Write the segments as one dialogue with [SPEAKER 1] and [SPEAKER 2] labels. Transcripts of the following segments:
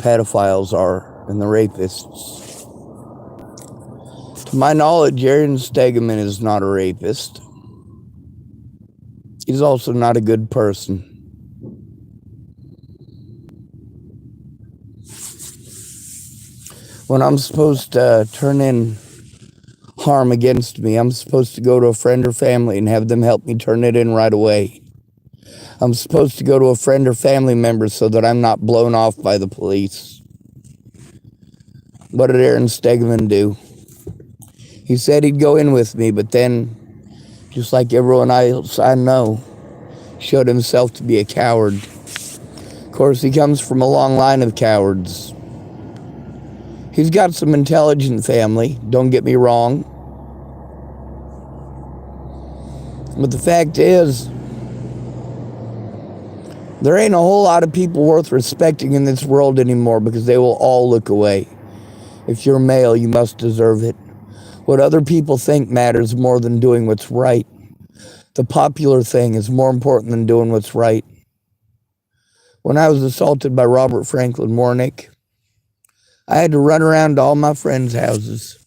[SPEAKER 1] pedophiles are and the rapists. To my knowledge, Aaron Stegeman is not a rapist. He's also not a good person. When I'm supposed to turn in harm against me, I'm supposed to go to a friend or family and have them help me turn it in right away. I'm supposed to go to a friend or family member so that I'm not blown off by the police. What did Aaron Stegeman do? He said he'd go in with me, but then, just like everyone else I know, showed himself to be a coward. Of course, he comes from a long line of cowards. He's got some intelligent family, don't get me wrong. But the fact is, there ain't a whole lot of people worth respecting in this world anymore because they will all look away. If you're male, you must deserve it. What other people think matters more than doing what's right. The popular thing is more important than doing what's right. When I was assaulted by Robert Franklin Warnick, I had to run around to all my friends' houses,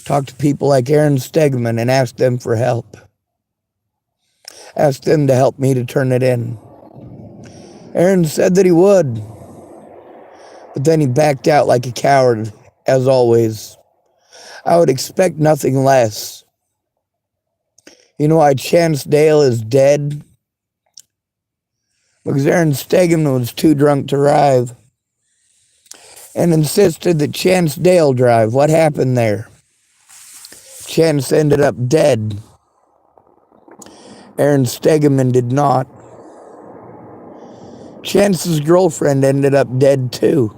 [SPEAKER 1] talk to people like Aaron Stegeman and ask them for help. Ask them to help me to turn it in. Aaron said that he would, but then he backed out like a coward, as always. I would expect nothing less. You know why Chance Dale is dead? Because Aaron Stegeman was too drunk to drive and insisted that Chance Dale drive. What happened there? Chance ended up dead. Aaron Stegeman did not. Chance's girlfriend ended up dead too.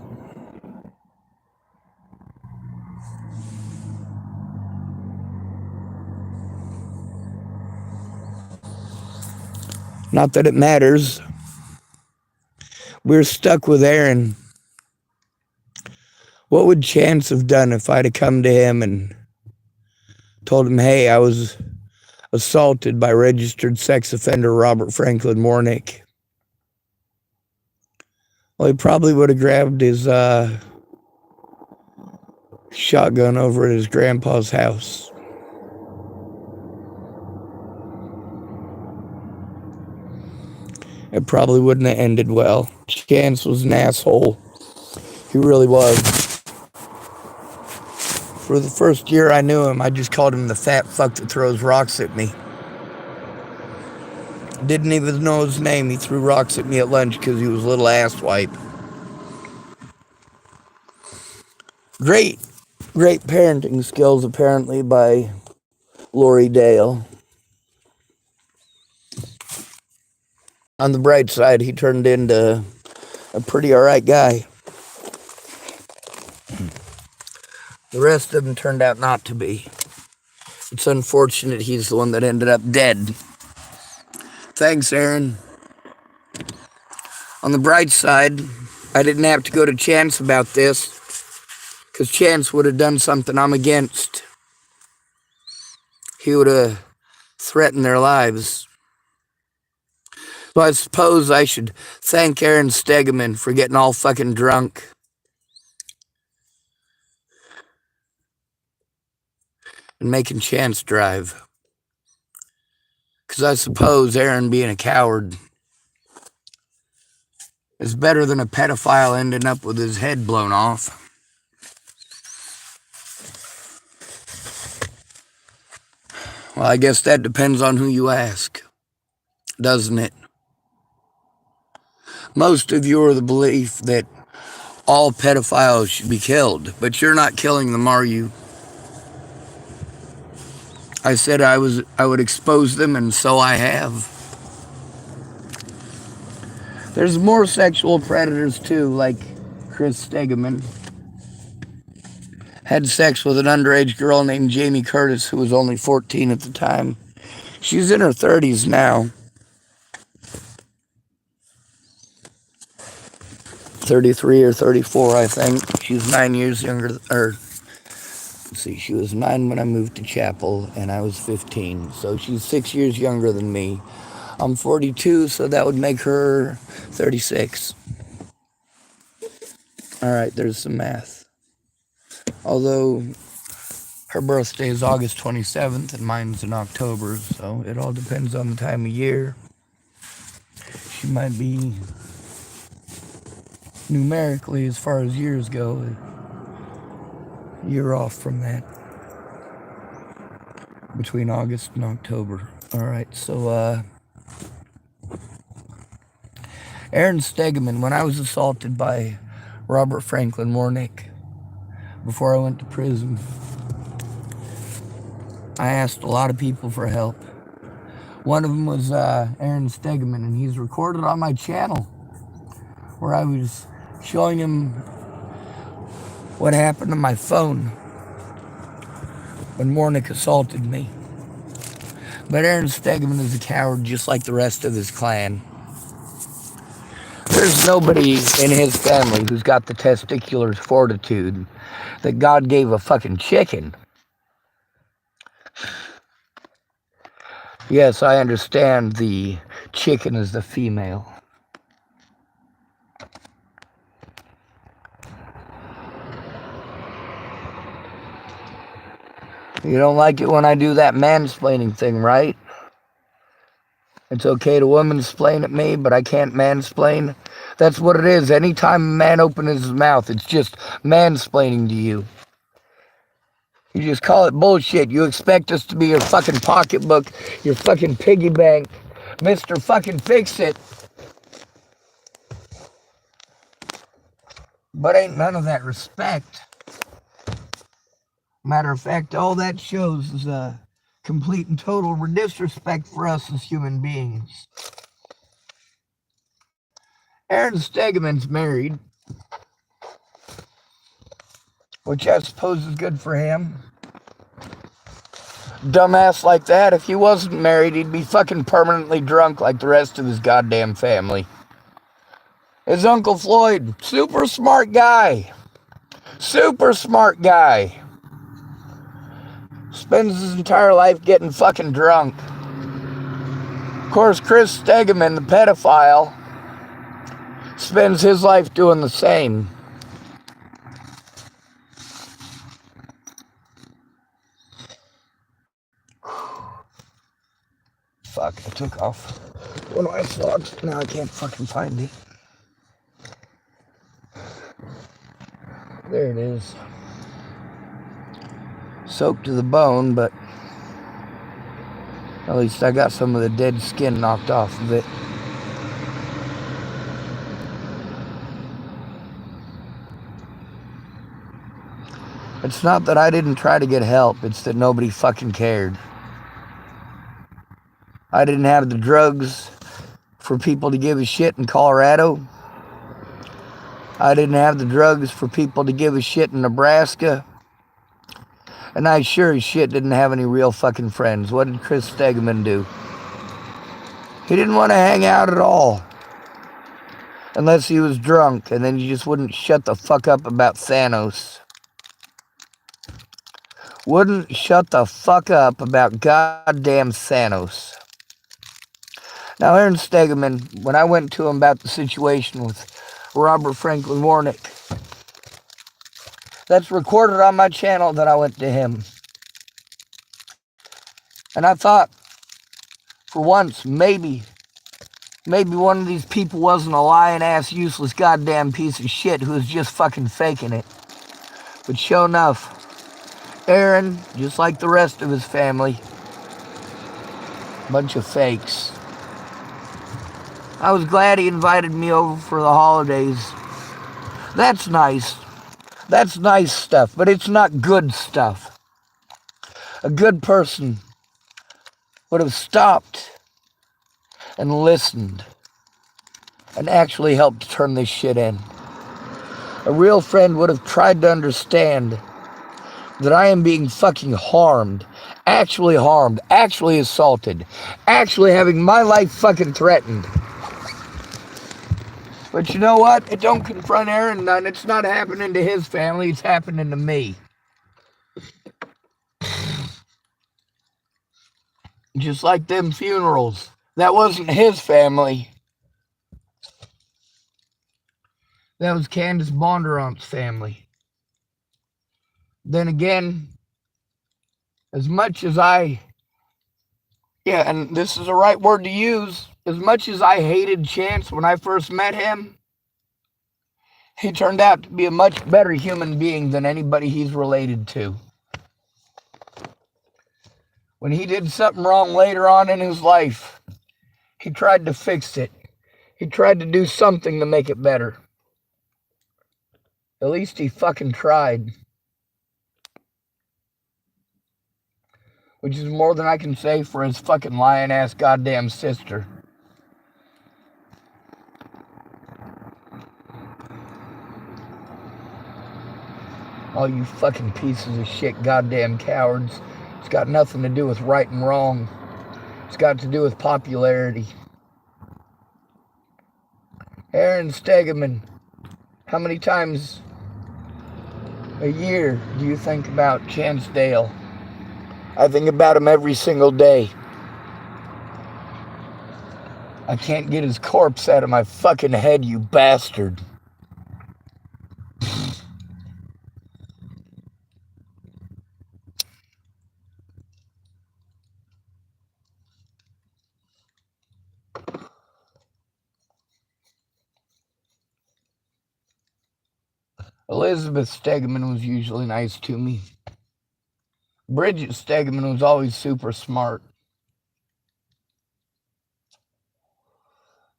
[SPEAKER 1] Not that it matters. We're stuck with Aaron. What would Chance have done if I'd have come to him and told him, hey, I was assaulted by registered sex offender Robert Franklin Warnick? Well, he probably would have grabbed his shotgun over at his grandpa's house. It probably wouldn't have ended well. Chance was an asshole. He really was. For the first year I knew him, I just called him the fat fuck that throws rocks at me. Didn't even know his name. He threw rocks at me at lunch because he was a little asswipe. Great parenting skills, apparently, by Lori Dale. On the bright side, he turned into a pretty alright guy. The rest of them turned out not to be. It's unfortunate he's the one that ended up dead. Thanks, Aaron. On the bright side, I didn't have to go to Chance about this, because Chance would have done something I'm against. He would have threatened their lives. So I suppose I should thank Aaron Stegeman for getting all fucking drunk and making Chance drive. Because I suppose Aaron being a coward is better than a pedophile ending up with his head blown off. Well, I guess that depends on who you ask, doesn't it? Most of you are the belief that all pedophiles should be killed, but you're not killing them, are you? I said I would expose them, and so I have. There's more sexual predators too, like Chris Stegeman. Had sex with an underage girl named Jamie Curtis, who was only 14 at the time. She's in her 30s now. 33 or 34, I think. She's 9 years younger, she was 9 when I moved to Chappell, and I was 15, so she's 6 years younger than me. I'm 42, so that would make her 36. All right, there's some math. Although her birthday is August 27th and mine's in October, so it all depends on the time of year. She might be, numerically, as far as years go, a year off from that. Between August and October. All right, so Aaron Stegeman, when I was assaulted by Robert Franklin Warnick before I went to prison, I asked a lot of people for help. One of them was Aaron Stegeman, and he's recorded on my channel where I was showing him what happened to my phone when Warnick assaulted me. But Aaron Stegeman is a coward just like the rest of his clan. There's nobody in his family who's got the testicular fortitude that God gave a fucking chicken. Yes, I understand the chicken is the female. You don't like it when I do that mansplaining thing, right? It's okay to womansplain at me, but I can't mansplain. That's what it is. Anytime a man opens his mouth, it's just mansplaining to you. You just call it bullshit. You expect us to be your fucking pocketbook, your fucking piggy bank, Mr. fucking Fix-It. But ain't none of that respect. Matter of fact, all that shows is a complete and total disrespect for us as human beings. Aaron Stegeman's married, which I suppose is good for him. Dumbass like that, if he wasn't married, he'd be fucking permanently drunk like the rest of his goddamn family. His Uncle Floyd, super smart guy. Super smart guy. Spends his entire life getting fucking drunk. Of course, Chris Stegeman, the pedophile, spends his life doing the same. Fuck, I took off one of my socks. Now I can't fucking find it. There it is. Soaked to the bone, but at least I got some of the dead skin knocked off of it. It's not that I didn't try to get help, it's that nobody fucking cared. I didn't have the drugs for people to give a shit in Colorado. I didn't have the drugs for people to give a shit in Nebraska. And I sure as shit didn't have any real fucking friends. What did Chris Stegeman do? He didn't want to hang out at all. Unless he was drunk, and then he just wouldn't shut the fuck up about Thanos. Wouldn't shut the fuck up about goddamn Thanos. Now, Aaron Stegeman, when I went to him about the situation with Robert Franklin Warnick, that's recorded on my channel that I went to him. And I thought, for once, maybe one of these people wasn't a lying-ass, useless goddamn piece of shit who was just fucking faking it. But sure enough, Aaron, just like the rest of his family, bunch of fakes. I was glad he invited me over for the holidays. That's nice. That's nice stuff, but it's not good stuff. A good person would have stopped and listened and actually helped turn this shit in. A real friend would have tried to understand that I am being fucking harmed, actually assaulted, actually having my life fucking threatened. But you know what? It don't confront Aaron none. It's not happening to his family. It's happening to me. Just like them funerals. That wasn't his family. That was Candace Bondurant's family. Then again, as much as and this is the right word to use, as much as I hated Chance when I first met him, he turned out to be a much better human being than anybody he's related to. When he did something wrong later on in his life, he tried to fix it. He tried to do something to make it better. At least he fucking tried. Which is more than I can say for his fucking lying-ass goddamn sister. All you fucking pieces of shit goddamn cowards. It's got nothing to do with right and wrong. It's got to do with popularity. Aaron Stegeman, how many times a year do you think about Chance Dale? I think about him every single day. I can't get his corpse out of my fucking head, you bastard. Elizabeth Stegeman was usually nice to me. Bridget Stegeman was always super smart.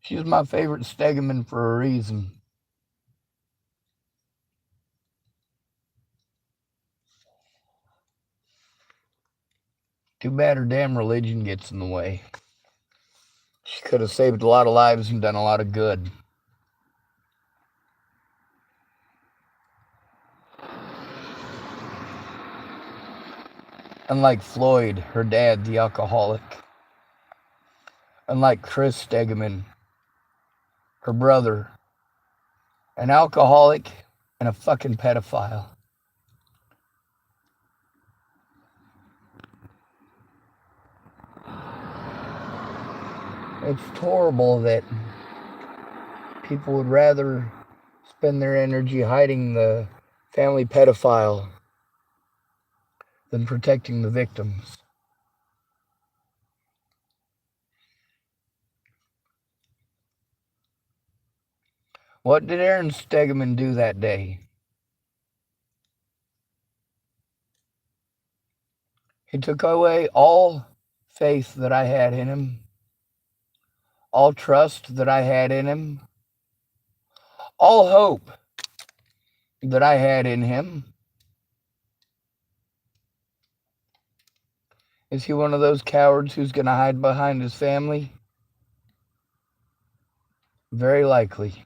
[SPEAKER 1] She was my favorite Stegeman for a reason. Too bad her damn religion gets in the way. She could have saved a lot of lives and done a lot of good. Unlike Floyd, her dad, the alcoholic. Unlike Chris Stegeman, her brother, an alcoholic and a fucking pedophile. It's horrible that people would rather spend their energy hiding the family pedophile than protecting the victims. What did Aaron Stegeman do that day? He took away all faith that I had in him, all trust that I had in him, all hope that I had in him. Is he one of those cowards who's going to hide behind his family? Very likely.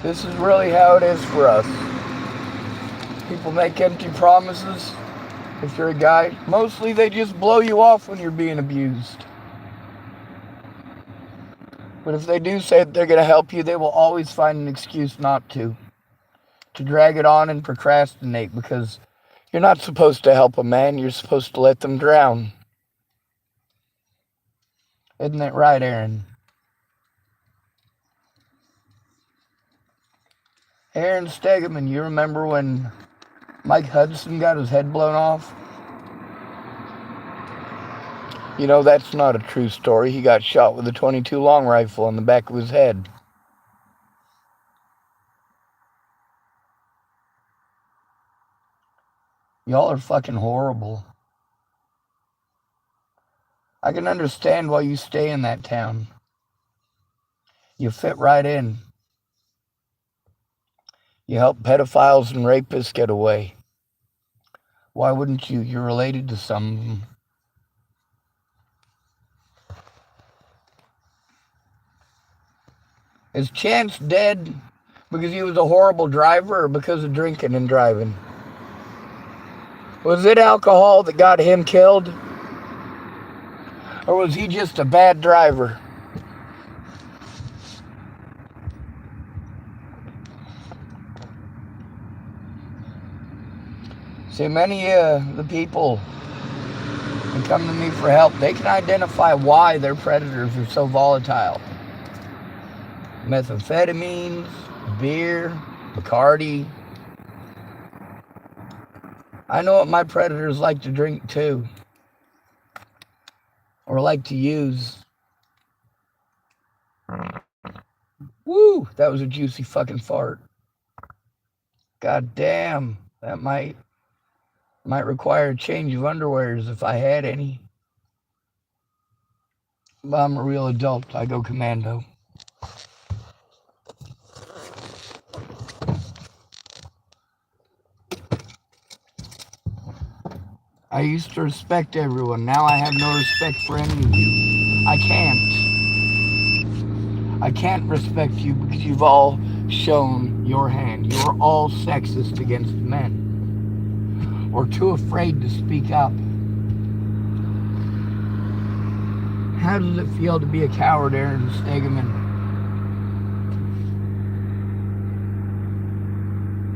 [SPEAKER 1] This is really how it is for us. People make empty promises. If you're a guy, mostly they just blow you off when you're being abused. But if they do say that they're going to help you, they will always find an excuse not to drag it on and procrastinate, because you're not supposed to help a man, you're supposed to let them drown. Isn't that right, Aaron? Aaron Stegeman, you remember when Mike Hudson got his head blown off? You know, that's not a true story. He got shot with a .22 long rifle on the back of his head. Y'all are fucking horrible. I can understand why you stay in that town. You fit right in. You help pedophiles and rapists get away. Why wouldn't you? You're related to some of them. Is Chance dead because he was a horrible driver or because of drinking and driving? Was it alcohol that got him killed? Or was he just a bad driver? See, many of the people and come to me for help, they can identify why their predators are so volatile. Methamphetamines, beer, Bacardi. I know what my predators like to drink too, or like to use. Woo, that was a juicy fucking fart. God damn, that might require a change of underwears if I had any. But I'm a real adult. I go commando. I used to respect everyone. Now I have no respect for any of you. I can't respect you because you've all shown your hand. You're all sexist against men, or too afraid to speak up. How does it feel to be a coward, Aaron Stegeman?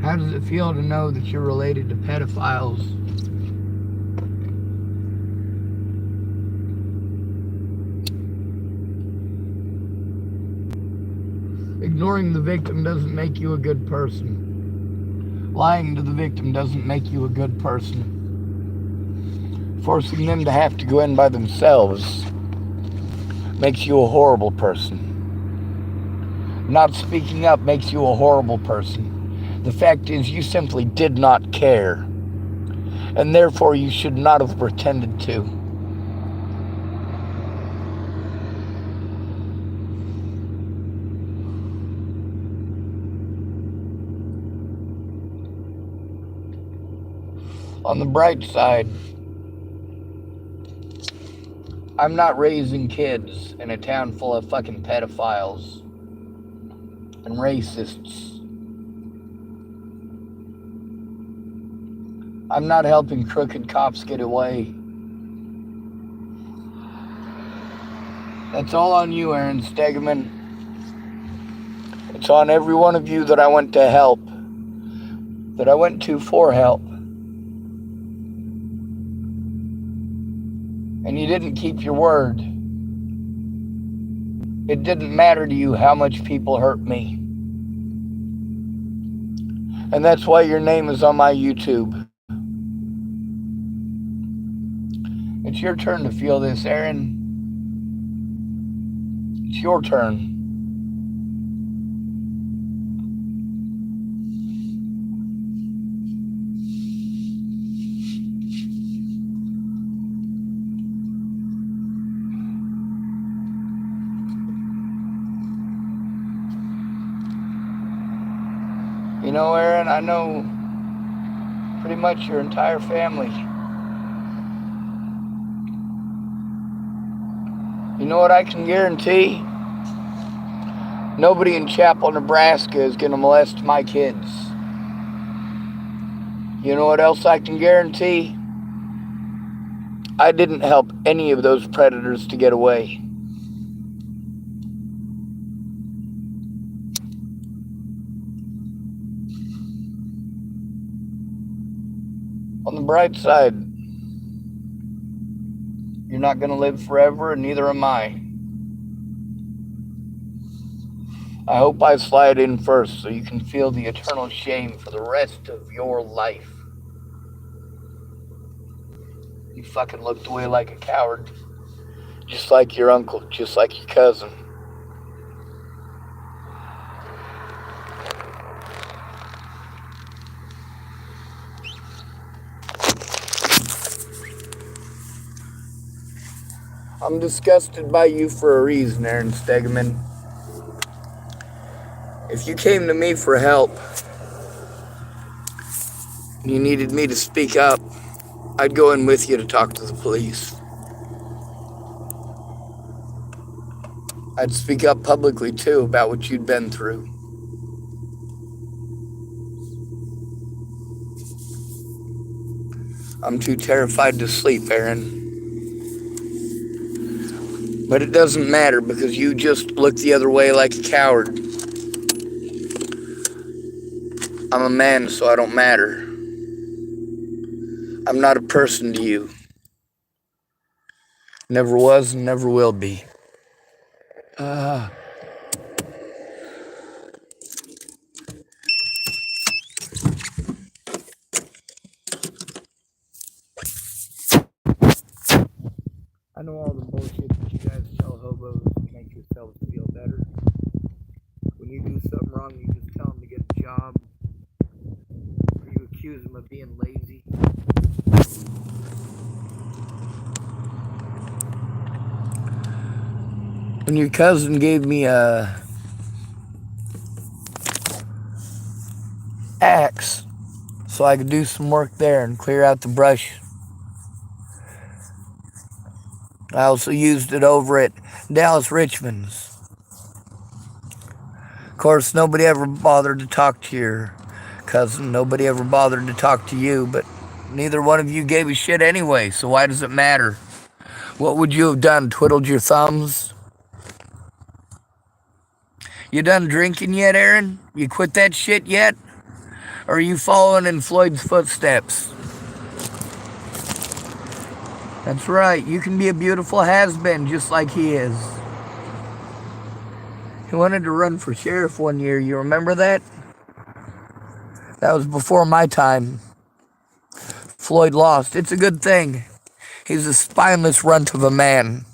[SPEAKER 1] How does it feel to know that you're related to pedophiles? Ignoring the victim doesn't make you a good person. Lying to the victim doesn't make you a good person. Forcing them to have to go in by themselves makes you a horrible person. Not speaking up makes you a horrible person. The fact is, you simply did not care, and therefore you should not have pretended to. On the bright side, I'm not raising kids in a town full of fucking pedophiles and racists. I'm not helping crooked cops get away. That's all on you, Aaron Stegeman. It's on every one of you that I went to help, that I went to for help. And you didn't keep your word. It didn't matter to you how much people hurt me. And that's why your name is on my YouTube. It's your turn to feel this, Aaron. It's your turn. You know, Aaron, I know pretty much your entire family. You know what I can guarantee? Nobody in Chappell, Nebraska is going to molest my kids. You know what else I can guarantee? I didn't help any of those predators to get away. On the bright side, you're not going to live forever, and neither am I. I hope I slide in first so you can feel the eternal shame for the rest of your life. You fucking looked away like a coward. Just like your uncle, just like your cousin. I'm disgusted by you for a reason, Aaron Stegeman. If you came to me for help, and you needed me to speak up, I'd go in with you to talk to the police. I'd speak up publicly, too, about what you'd been through. I'm too terrified to sleep, Aaron. But it doesn't matter because you just look the other way like a coward. I'm a man, so I don't matter. I'm not a person to you. Never was and never will be. I know all the bullshit that you guys tell hobos to make yourselves feel better. When you do something wrong, you just tell them to get a job. Or you accuse them of being lazy. When your cousin gave me a axe so I could do some work there and clear out the brush, I also used it over at Dallas Richmond's. Of course, nobody ever bothered to talk to your cousin. Nobody ever bothered to talk to you, but neither one of you gave a shit anyway, so why does it matter? What would you have done? Twiddled your thumbs? You done drinking yet, Aaron? You quit that shit yet? Or are you following in Floyd's footsteps? That's right, you can be a beautiful has-been just like he is. He wanted to run for sheriff one year, you remember that? That was before my time. Floyd lost. It's a good thing. He's a spineless runt of a man.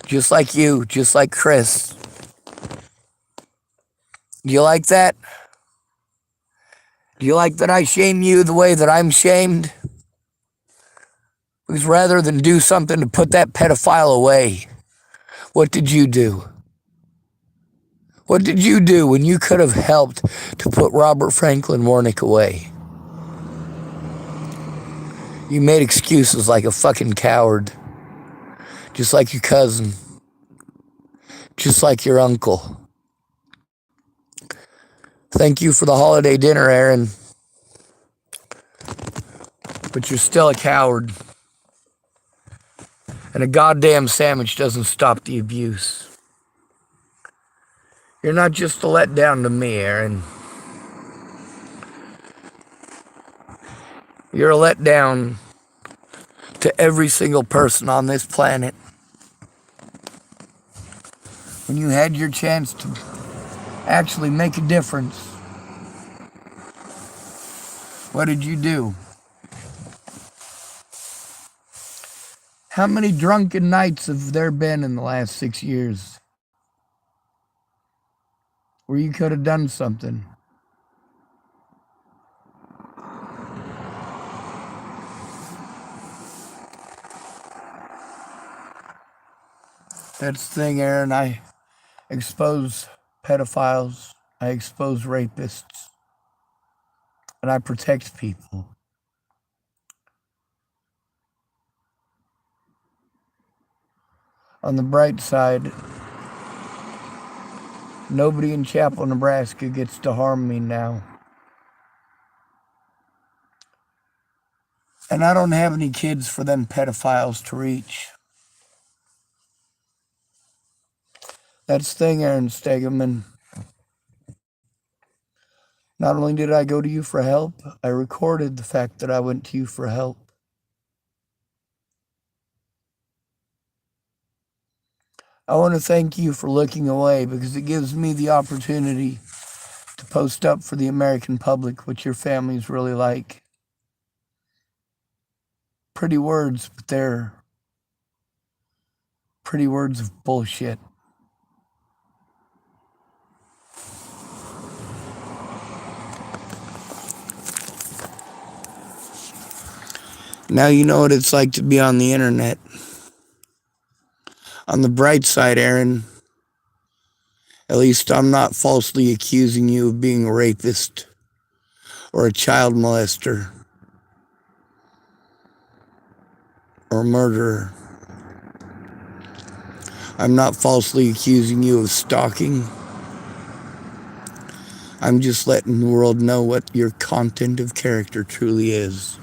[SPEAKER 1] Just like you, just like Chris. Do you like that? Do you like that I shame you the way that I'm shamed? Because rather than do something to put that pedophile away, what did you do? What did you do when you could have helped to put Robert Franklin Warnick away? You made excuses like a fucking coward. Just like your cousin. Just like your uncle. Thank you for the holiday dinner, Aaron. But you're still a coward. And a goddamn sandwich doesn't stop the abuse. You're not just a letdown to me, Aaron. You're a letdown to every single person on this planet. When you had your chance to actually make a difference, what did you do? How many drunken nights have there been in the last 6 years where you could have done something? That's the thing, Aaron. I expose pedophiles. I expose rapists. And I protect people. On the bright side, nobody in Chappell, Nebraska gets to harm me now. And I don't have any kids for them pedophiles to reach. That's the thing, Aaron Stegeman. Not only did I go to you for help, I recorded the fact that I went to you for help. I want to thank you for looking away because it gives me the opportunity to post up for the American public what your family's really like. Pretty words, but they're pretty words of bullshit. Now you know what it's like to be on the internet. On the bright side, Aaron, at least I'm not falsely accusing you of being a rapist or a child molester or a murderer. I'm not falsely accusing you of stalking. I'm just letting the world know what your content of character truly is.